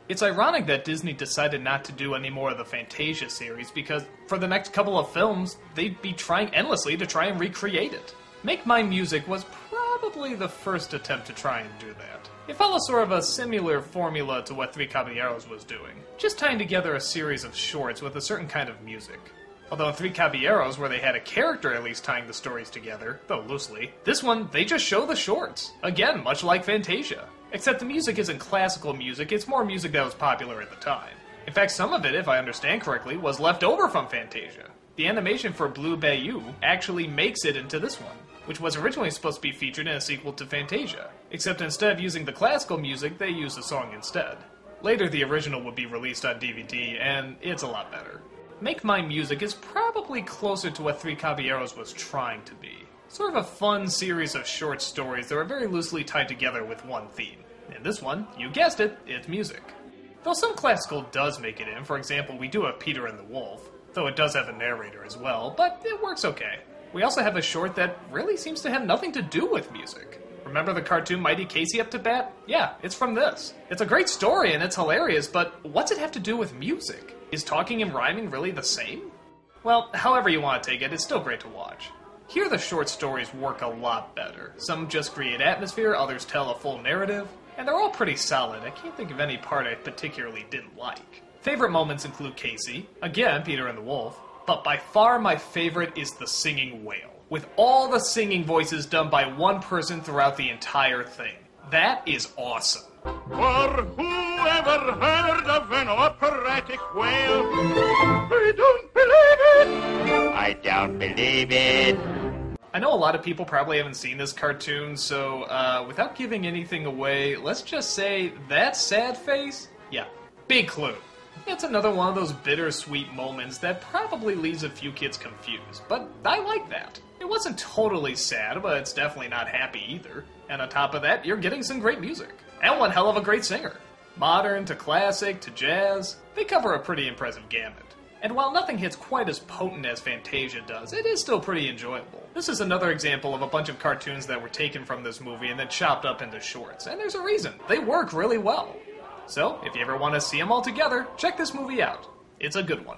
It's ironic that Disney decided not to do any more of the Fantasia series because for the next couple of films, they'd be trying endlessly to try and recreate it. Make My Music was probably the first attempt to try and do that. It follows sort of a similar formula to what Three Caballeros was doing, just tying together a series of shorts with a certain kind of music. Although in Three Caballeros, where they had a character at least tying the stories together, though loosely, this one, they just show the shorts. Again, much like Fantasia. Except the music isn't classical music, it's more music that was popular at the time. In fact, some of it, if I understand correctly, was left over from Fantasia. The animation for Blue Bayou actually makes it into this one, which was originally supposed to be featured in a sequel to Fantasia. Except instead of using the classical music, they used the song instead. Later, the original would be released on DVD, and it's a lot better. Make My Music is probably closer to what Three Caballeros was trying to be. Sort of a fun series of short stories that are very loosely tied together with one theme. In this one, you guessed it, it's music. Though some classical does make it in, for example, we do have Peter and the Wolf, though it does have a narrator as well, but it works okay. We also have a short that really seems to have nothing to do with music. Remember the cartoon Mighty Casey Up to Bat? Yeah, it's from this. It's a great story and it's hilarious, but what's it have to do with music? Is talking and rhyming really the same? Well, however you want to take it, it's still great to watch. Here the short stories work a lot better. Some just create atmosphere, others tell a full narrative, and they're all pretty solid. I can't think of any part I particularly didn't like. Favorite moments include Casey, again Peter and the Wolf, but by far my favorite is the singing whale, with all the singing voices done by one person throughout the entire thing. That is awesome. For whoever heard of an operatic whale? I don't believe it! I don't believe it! I know a lot of people probably haven't seen this cartoon, so without giving anything away, let's just say that sad face? Yeah, big clue. It's another one of those bittersweet moments that probably leaves a few kids confused, but I like that. It wasn't totally sad, but it's definitely not happy either. And on top of that, you're getting some great music. And one hell of a great singer. Modern to classic to jazz, they cover a pretty impressive gamut. And while nothing hits quite as potent as Fantasia does, it is still pretty enjoyable. This is another example of a bunch of cartoons that were taken from this movie and then chopped up into shorts, and there's a reason. They work really well. So, if you ever want to see them all together, check this movie out. It's a good one.